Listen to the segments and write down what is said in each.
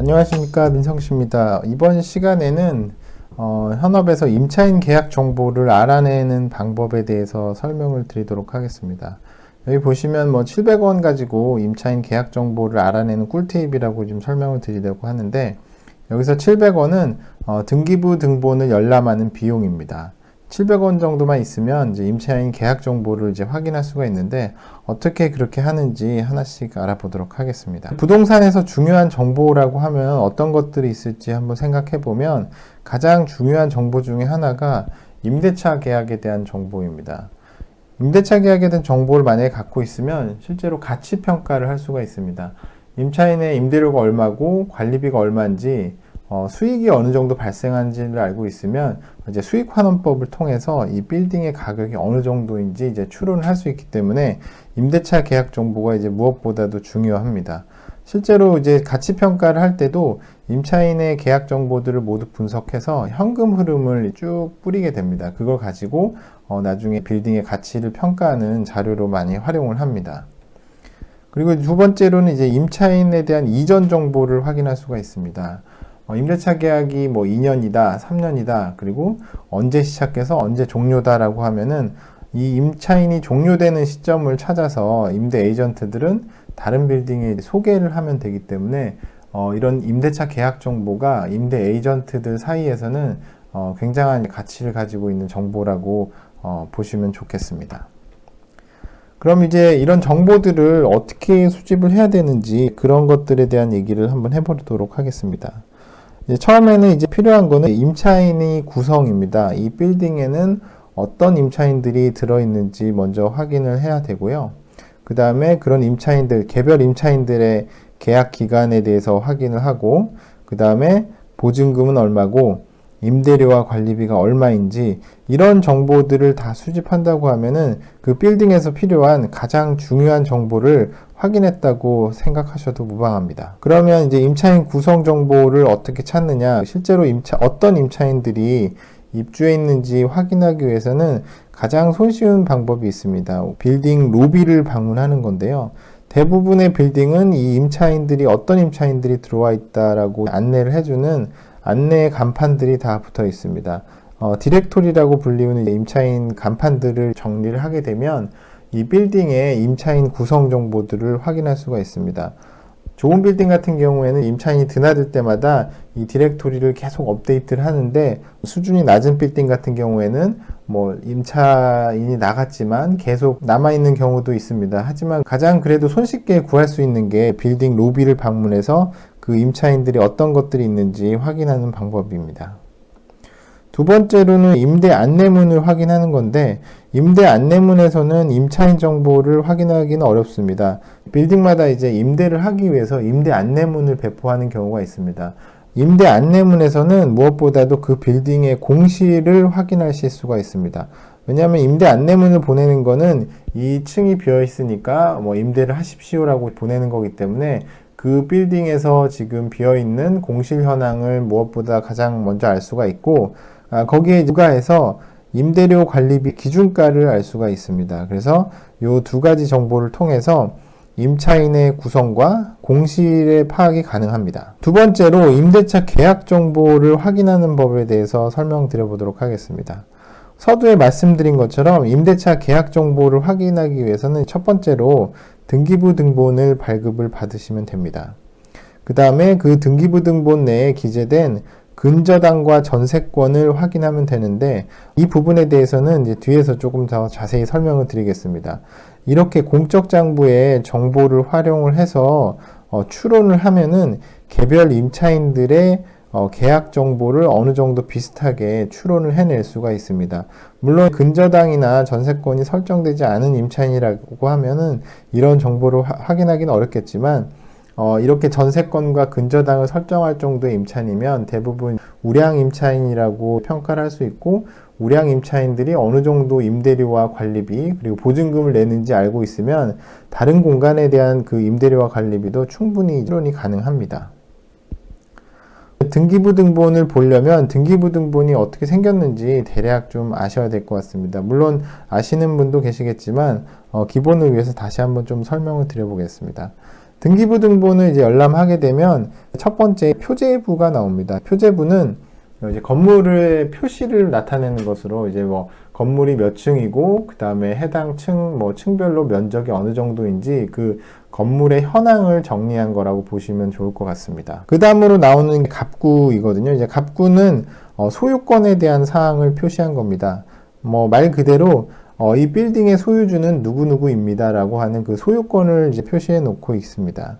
안녕하십니까, 민성씨입니다. 이번 시간에는 현업에서 임차인 계약 정보를 알아내는 방법에 대해서 설명을 드리도록 하겠습니다. 여기 보시면 700원 가지고 임차인 계약 정보를 알아내는 꿀테이프라고 좀 설명을 드리려고 하는데, 여기서 700원은 등기부 등본을 열람하는 비용입니다. 700원 정도만 있으면 이제 임차인 계약 정보를 이제 확인할 수가 있는데, 어떻게 그렇게 하는지 하나씩 알아보도록 하겠습니다. 부동산에서 중요한 정보라고 하면 어떤 것들이 있을지 한번 생각해 보면, 가장 중요한 정보 중에 하나가 임대차 계약에 대한 정보입니다. 임대차 계약에 대한 정보를 만약에 갖고 있으면 실제로 가치 평가를 할 수가 있습니다. 임차인의 임대료가 얼마고 관리비가 얼마인지, 수익이 어느 정도 발생하는지를 알고 있으면 이제 수익환원법을 통해서 이 빌딩의 가격이 어느 정도인지 이제 추론을 할 수 있기 때문에 임대차 계약 정보가 이제 무엇보다도 중요합니다. 실제로 이제 가치 평가를 할 때도 임차인의 계약 정보들을 모두 분석해서 현금 흐름을 쭉 뿌리게 됩니다. 그걸 가지고 나중에 빌딩의 가치를 평가하는 자료로 많이 활용을 합니다. 그리고 두 번째로는 이제 임차인에 대한 이전 정보를 확인할 수가 있습니다. 임대차 계약이 2년이다, 3년이다, 그리고 언제 시작해서 언제 종료다라고 하면은 이 임차인이 종료되는 시점을 찾아서 임대 에이전트들은 다른 빌딩에 소개를 하면 되기 때문에 이런 임대차 계약 정보가 임대 에이전트들 사이에서는 굉장한 가치를 가지고 있는 정보라고 보시면 좋겠습니다. 그럼 이제 이런 정보들을 어떻게 수집을 해야 되는지 그런 것들에 대한 얘기를 한번 해보도록 하겠습니다. 처음에는 이제 필요한 거는 임차인의 구성입니다. 이 빌딩에는 어떤 임차인들이 들어있는지 먼저 확인을 해야 되고요. 그 다음에 그런 임차인들, 개별 임차인들의 계약 기간에 대해서 확인을 하고, 그 다음에 보증금은 얼마고, 임대료와 관리비가 얼마인지 이런 정보들을 다 수집한다고 하면은 그 빌딩에서 필요한 가장 중요한 정보를 확인했다고 생각하셔도 무방합니다. 그러면 이제 임차인 구성 정보를 어떻게 찾느냐? 실제로 어떤 임차인들이 입주해 있는지 확인하기 위해서는 가장 손쉬운 방법이 있습니다. 빌딩 로비를 방문하는 건데요. 대부분의 빌딩은 이 임차인들이 어떤 임차인들이 들어와 있다라고 안내를 해주는 안내 간판들이 다 붙어 있습니다. 디렉토리라고 불리우는 임차인 간판들을 정리를 하게 되면 이 빌딩의 임차인 구성 정보들을 확인할 수가 있습니다. 좋은 빌딩 같은 경우에는 임차인이 드나들 때마다 이 디렉토리를 계속 업데이트를 하는데, 수준이 낮은 빌딩 같은 경우에는 임차인이 나갔지만 계속 남아있는 경우도 있습니다. 하지만 가장 그래도 손쉽게 구할 수 있는 게 빌딩 로비를 방문해서 그 임차인들이 어떤 것들이 있는지 확인하는 방법입니다. 두 번째로는 임대 안내문을 확인하는 건데, 임대 안내문에서는 임차인 정보를 확인하기는 어렵습니다. 빌딩마다 이제 임대를 하기 위해서 임대 안내문을 배포하는 경우가 있습니다. 임대 안내문에서는 무엇보다도 그 빌딩의 공시를 확인하실 수가 있습니다. 왜냐하면 임대 안내문을 보내는 거는 이 층이 비어 있으니까 임대를 하십시오라고 보내는 거기 때문에 그 빌딩에서 지금 비어 있는 공실 현황을 무엇보다 가장 먼저 알 수가 있고, 거기에 부가해서 임대료 관리비 기준가를 알 수가 있습니다. 그래서 이 두 가지 정보를 통해서 임차인의 구성과 공실의 파악이 가능합니다. 두 번째로 임대차 계약 정보를 확인하는 법에 대해서 설명드려 보도록 하겠습니다. 서두에 말씀드린 것처럼 임대차 계약 정보를 확인하기 위해서는 첫 번째로 등기부 등본을 발급을 받으시면 됩니다. 그 다음에 그 등기부 등본 내에 기재된 근저당과 전세권을 확인하면 되는데, 이 부분에 대해서는 이제 뒤에서 조금 더 자세히 설명을 드리겠습니다. 이렇게 공적장부의 정보를 활용을 해서 추론을 하면은 개별 임차인들의 계약 정보를 어느 정도 비슷하게 추론을 해낼 수가 있습니다. 물론 근저당이나 전세권이 설정되지 않은 임차인이라고 하면은 이런 정보를 확인하기는 어렵겠지만, 이렇게 전세권과 근저당을 설정할 정도의 임차인이면 대부분 우량 임차인이라고 평가를 할 수 있고, 우량 임차인들이 어느 정도 임대료와 관리비 그리고 보증금을 내는지 알고 있으면 다른 공간에 대한 그 임대료와 관리비도 충분히 추론이 가능합니다. 등기부 등본을 보려면 등기부 등본이 어떻게 생겼는지 대략 좀 아셔야 될 것 같습니다. 물론 아시는 분도 계시겠지만 기본을 위해서 다시 한번 좀 설명을 드려보겠습니다. 등기부 등본을 이제 열람하게 되면 첫 번째 표제부가 나옵니다. 표제부는 이제 건물의 표시를 나타내는 것으로 이제 뭐 건물이 몇 층이고 그 다음에 해당 층 뭐 층별로 면적이 어느 정도인지 그 건물의 현황을 정리한 거라고 보시면 좋을 것 같습니다. 그 다음으로 나오는 게 갑구이거든요. 이제 갑구는 소유권에 대한 사항을 표시한 겁니다. 뭐 말 그대로 이 빌딩의 소유주는 누구누구입니다 라고 하는 그 소유권을 이제 표시해 놓고 있습니다.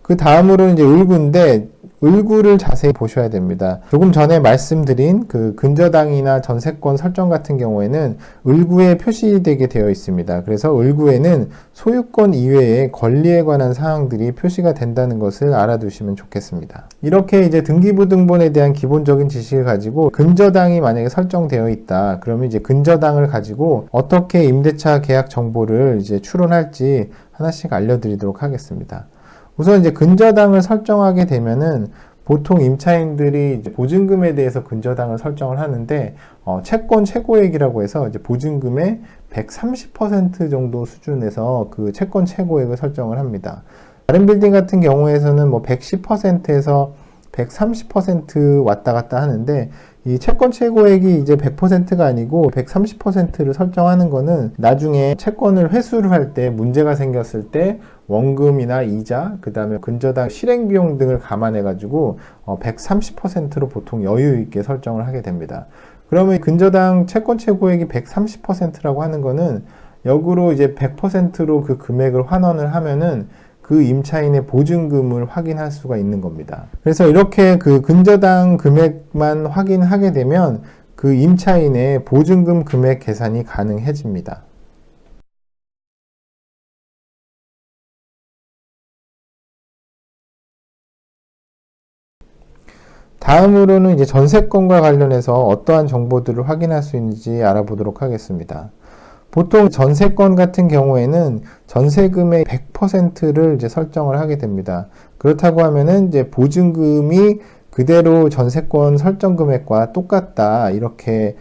그 다음으로 이제 을구인데, 을구를 자세히 보셔야 됩니다. 조금 전에 말씀드린 그 근저당이나 전세권 설정 같은 경우에는 을구에 표시되게 되어 있습니다. 그래서 을구에는 소유권 이외의 권리에 관한 사항들이 표시가 된다는 것을 알아두시면 좋겠습니다. 이렇게 이제 등기부 등본에 대한 기본적인 지식을 가지고 근저당이 만약에 설정되어 있다. 그러면 이제 근저당을 가지고 어떻게 임대차 계약 정보를 이제 추론할지 하나씩 알려드리도록 하겠습니다. 우선 이제 근저당을 설정하게 되면은 보통 임차인들이 이제 보증금에 대해서 근저당을 설정을 하는데 채권 최고액이라고 해서 이제 보증금의 130% 정도 수준에서 그 채권 최고액을 설정을 합니다. 다른 빌딩 같은 경우에서는 뭐 110%에서 130% 왔다 갔다 하는데 이 채권 최고액이 이제 100%가 아니고 130%를 설정하는 거는 나중에 채권을 회수를 할 때 문제가 생겼을 때 원금이나 이자, 그 다음에 근저당 실행비용 등을 감안해 가지고 130%로 보통 여유 있게 설정을 하게 됩니다. 그러면 근저당 채권 최고액이 130%라고 하는 거는 역으로 이제 100%로 그 금액을 환원을 하면은 그 임차인의 보증금을 확인할 수가 있는 겁니다. 그래서 이렇게 그 근저당 금액만 확인하게 되면 그 임차인의 보증금 금액 계산이 가능해집니다. 다음으로는 이제 전세권과 관련해서 어떠한 정보들을 확인할 수 있는지 알아보도록 하겠습니다. 보통 전세권 같은 경우에는 전세금의 100%를 이제 설정을 하게 됩니다. 그렇다고 하면은 이제 보증금이 그대로 전세권 설정 금액과 똑같다 이렇게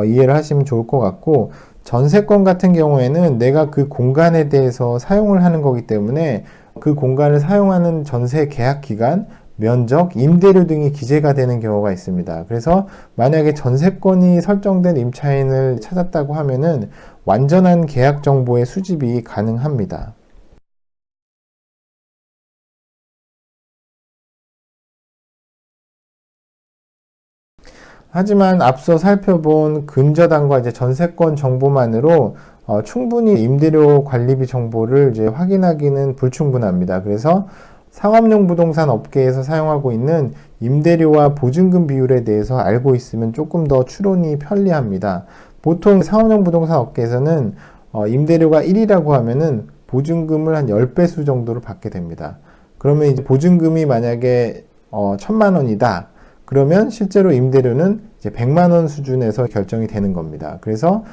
이해를 하시면 좋을 것 같고, 전세권 같은 경우에는 내가 그 공간에 대해서 사용을 하는 거기 때문에 그 공간을 사용하는 전세 계약 기간, 면적, 임대료 등이 기재가 되는 경우가 있습니다. 그래서 만약에 전세권이 설정된 임차인을 찾았다고 하면은 완전한 계약 정보의 수집이 가능합니다. 하지만 앞서 살펴본 근저당과 이제 전세권 정보만으로 충분히 임대료 관리비 정보를 이제 확인하기는 불충분합니다. 그래서 상업용 부동산 업계에서 사용하고 있는 임대료와 보증금 비율에 대해서 알고 있으면 조금 더 추론이 편리합니다. 보통 상업용 부동산 업계에서는 임대료가 1이라고 하면은 보증금을 한 10배수 정도를 받게 됩니다. 그러면 이제 보증금이 만약에 1,000만 원이다. 그러면 실제로 임대료는 이제 100만 원 수준에서 결정이 되는 겁니다. 그래서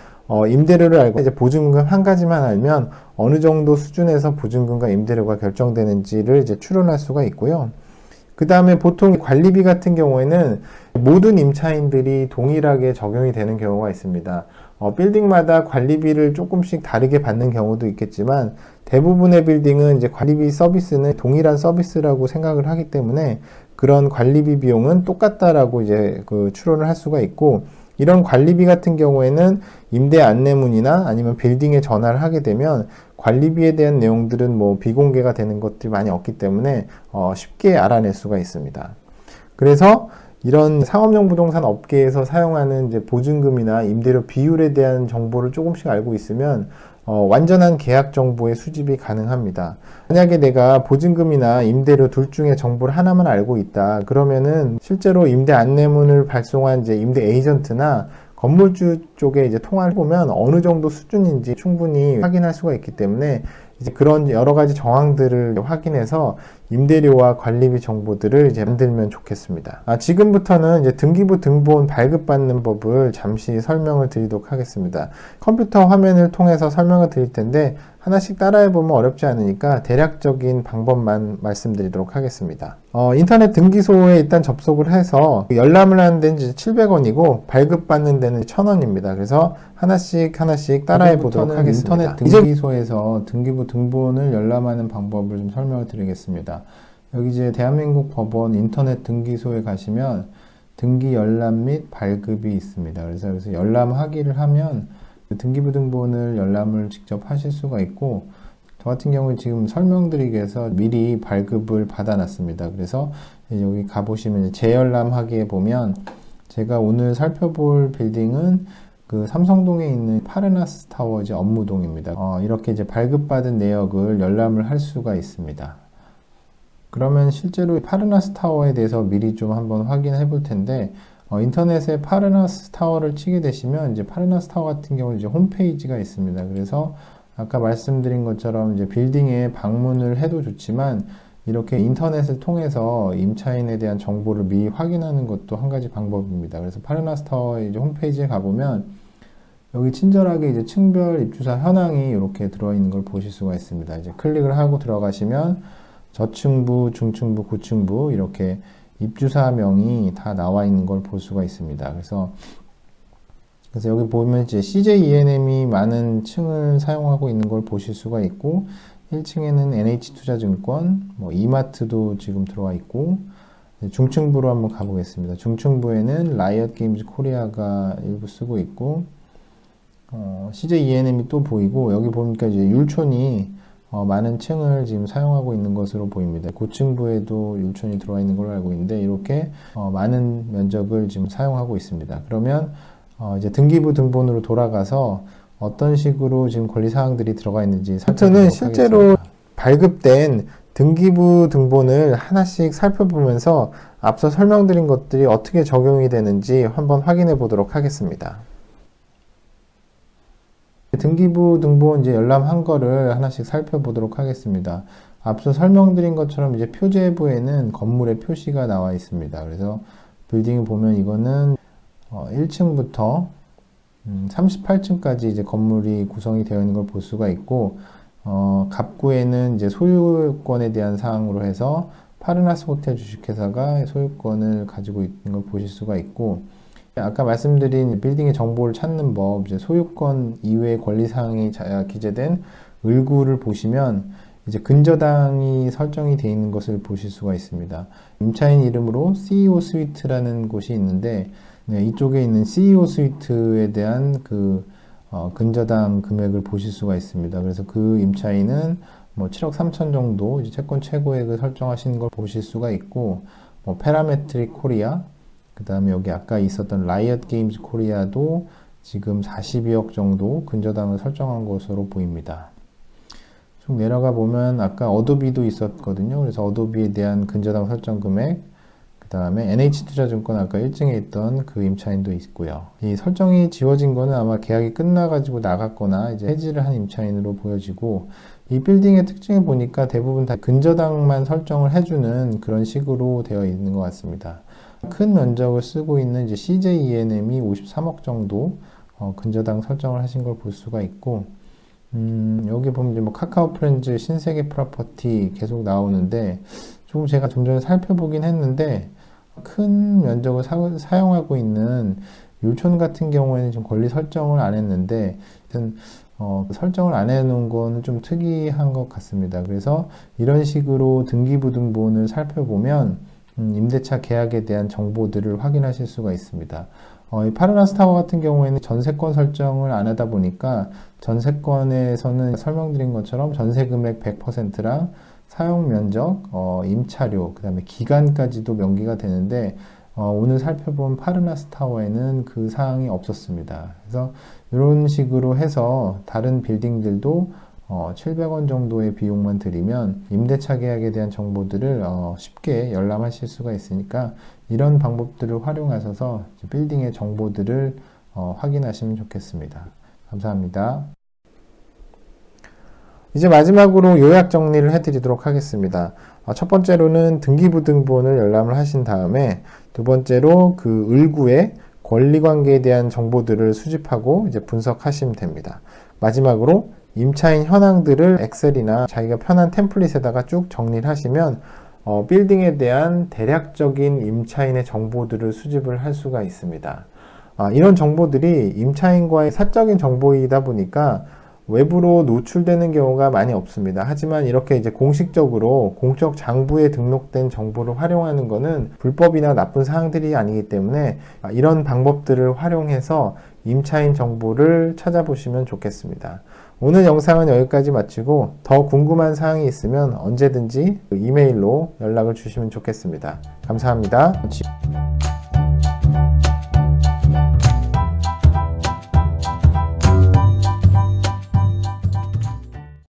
임대료를 알고 이제 보증금 한 가지만 알면 어느 정도 수준에서 보증금과 임대료가 결정되는지를 이제 추론할 수가 있고요. 그 다음에 보통 관리비 같은 경우에는 모든 임차인들이 동일하게 적용이 되는 경우가 있습니다. 빌딩마다 관리비를 조금씩 다르게 받는 경우도 있겠지만 대부분의 빌딩은 이제 관리비 서비스는 동일한 서비스라고 생각을 하기 때문에 그런 관리비 비용은 똑같다라고 이제 그 추론을 할 수가 있고, 이런 관리비 같은 경우에는 임대 안내문이나 아니면 빌딩에 전화를 하게 되면 관리비에 대한 내용들은 뭐 비공개가 되는 것들이 많이 없기 때문에 쉽게 알아낼 수가 있습니다. 그래서 이런 상업용 부동산 업계에서 사용하는 이제 보증금이나 임대료 비율에 대한 정보를 조금씩 알고 있으면 완전한 계약 정보의 수집이 가능합니다. 만약에 내가 보증금이나 임대료 둘 중에 정보를 하나만 알고 있다. 그러면은 실제로 임대 안내문을 발송한 이제 임대 에이전트나 건물주 쪽에 이제 통화를 보면 어느 정도 수준인지 충분히 확인할 수가 있기 때문에 이제 그런 여러 가지 정황들을 확인해서 임대료와 관리비 정보들을 이제 만들면 좋겠습니다. 지금부터는 이제 등기부 등본 발급받는 법을 잠시 설명을 드리도록 하겠습니다. 컴퓨터 화면을 통해서 설명을 드릴 텐데 하나씩 따라해보면 어렵지 않으니까 대략적인 방법만 말씀드리도록 하겠습니다. 인터넷 등기소에 일단 접속을 해서 열람을 하는 데는 700원이고 발급받는 데는 1,000원입니다. 그래서 하나씩 따라해 보도록 하겠습니다. 인터넷 등기소에서 등기부 등본을 열람하는 방법을 좀 설명을 드리겠습니다. 여기 이제 대한민국 법원 인터넷 등기소에 가시면 등기 열람 및 발급이 있습니다. 그래서 여기서 열람하기를 하면 그 등기부 등본을 열람을 직접 하실 수가 있고, 저 같은 경우에 지금 설명드리기 위해서 미리 발급을 받아놨습니다. 그래서 여기 가보시면 재열람하기에 보면 제가 오늘 살펴볼 빌딩은 그 삼성동에 있는 파르나스 타워 이제 업무동입니다. 이렇게 이제 발급받은 내역을 열람을 할 수가 있습니다. 그러면 실제로 파르나스 타워에 대해서 미리 좀 한번 확인해 볼 텐데, 인터넷에 파르나스 타워를 치게 되시면 이제 파르나스 타워 같은 경우는 이제 홈페이지가 있습니다. 그래서 아까 말씀드린 것처럼 이제 빌딩에 방문을 해도 좋지만 이렇게 인터넷을 통해서 임차인에 대한 정보를 미리 확인하는 것도 한 가지 방법입니다. 그래서 파르나스 타워의 이제 홈페이지에 가보면 여기 친절하게 이제 층별 입주사 현황이 이렇게 들어있는 걸 보실 수가 있습니다. 이제 클릭을 하고 들어가시면 저층부, 중층부, 고층부 이렇게 입주사명이 다 나와 있는 걸 볼 수가 있습니다. 그래서 여기 보면 이제 CJ ENM이 많은 층을 사용하고 있는 걸 보실 수가 있고, 1층에는 NH투자증권, 이마트도 지금 들어와 있고, 중층부로 한번 가보겠습니다. 중층부에는 라이엇 게임즈 코리아가 일부 쓰고 있고, CJ ENM이 또 보이고, 여기 보니까 이제 율촌이 많은 층을 지금 사용하고 있는 것으로 보입니다. 고층부에도 율촌이 들어와 있는 걸로 알고 있는데, 이렇게 많은 면적을 지금 사용하고 있습니다. 그러면 이제 등기부 등본으로 돌아가서 어떤 식으로 지금 권리사항들이 들어가 있는지 살펴보도록 실제로 하겠습니다. 발급된 등기부 등본을 하나씩 살펴보면서 앞서 설명드린 것들이 어떻게 적용이 되는지 한번 확인해 보도록 하겠습니다. 등기부 등본 이제 열람한 거를 하나씩 살펴보도록 하겠습니다. 앞서 설명드린 것처럼 이제 표제부에는 건물의 표시가 나와 있습니다. 그래서 빌딩을 보면 이거는 1층부터 38층까지 이제 건물이 구성이 되어 있는 걸 볼 수가 있고, 갑구에는 이제 소유권에 대한 사항으로 해서 파르나스 호텔 주식회사가 소유권을 가지고 있는 걸 보실 수가 있고, 아까 말씀드린 빌딩의 정보를 찾는 법, 이제 소유권 이외의 권리사항이 기재된 을구를 보시면 이제 근저당이 설정이 되어 있는 것을 보실 수가 있습니다. 임차인 이름으로 CEO 스위트라는 곳이 있는데, 이쪽에 있는 CEO 스위트에 대한 그 근저당 금액을 보실 수가 있습니다. 그래서 그 임차인은 7억 3천 정도 이제 채권 최고액을 설정하시는 걸 보실 수가 있고, 페라메트릭 코리아, 그 다음에 여기 아까 있었던 라이엇 게임즈 코리아도 지금 42억 정도 근저당을 설정한 것으로 보입니다. 좀 내려가 보면 아까 어도비도 있었거든요. 그래서 어도비에 대한 근저당 설정 금액, 그 다음에 NH투자증권 아까 1층에 있던 그 임차인도 있고요. 이 설정이 지워진 거는 아마 계약이 끝나가지고 나갔거나 이제 해지를 한 임차인으로 보여지고, 이 빌딩의 특징을 보니까 대부분 다 근저당만 설정을 해주는 그런 식으로 되어 있는 것 같습니다. 큰 면적을 쓰고 있는 이제 CJ ENM이 53억 정도 근저당 설정을 하신 걸 볼 수가 있고, 여기 보면 이제 카카오 프렌즈, 신세계 프로퍼티 계속 나오는데, 조금 제가 좀 전에 살펴보긴 했는데, 큰 면적을 사용하고 있는 율촌 같은 경우에는 좀 권리 설정을 안 했는데, 설정을 안 해놓은 거는 좀 특이한 것 같습니다. 그래서 이런 식으로 등기부 등본을 살펴보면 임대차 계약에 대한 정보들을 확인하실 수가 있습니다. 이 파르나스 타워 같은 경우에는 전세권 설정을 안 하다 보니까 전세권에서는 설명드린 것처럼 전세 금액 100%랑 사용 면적, 임차료, 그 다음에 기간까지도 명기가 되는데, 오늘 살펴본 파르나스 타워에는 그 사항이 없었습니다. 그래서 이런 식으로 해서 다른 빌딩들도 700원 정도의 비용만 들이면 임대차 계약에 대한 정보들을 쉽게 열람하실 수가 있으니까, 이런 방법들을 활용하셔서 빌딩의 정보들을 확인하시면 좋겠습니다. 감사합니다. 이제 마지막으로 요약 정리를 해드리도록 하겠습니다. 첫 번째로는 등기부 등본을 열람을 하신 다음에, 두 번째로 그 을구의 권리관계에 대한 정보들을 수집하고 이제 분석하시면 됩니다. 마지막으로 임차인 현황들을 엑셀이나 자기가 편한 템플릿에다가 쭉 정리를 하시면 빌딩에 대한 대략적인 임차인의 정보들을 수집을 할 수가 있습니다. 이런 정보들이 임차인과의 사적인 정보이다 보니까 외부로 노출되는 경우가 많이 없습니다. 하지만 이렇게 이제 공식적으로 공적 장부에 등록된 정보를 활용하는 것은 불법이나 나쁜 사항들이 아니기 때문에 이런 방법들을 활용해서 임차인 정보를 찾아보시면 좋겠습니다. 오늘 영상은 여기까지 마치고 더 궁금한 사항이 있으면 언제든지 이메일로 연락을 주시면 좋겠습니다. 감사합니다.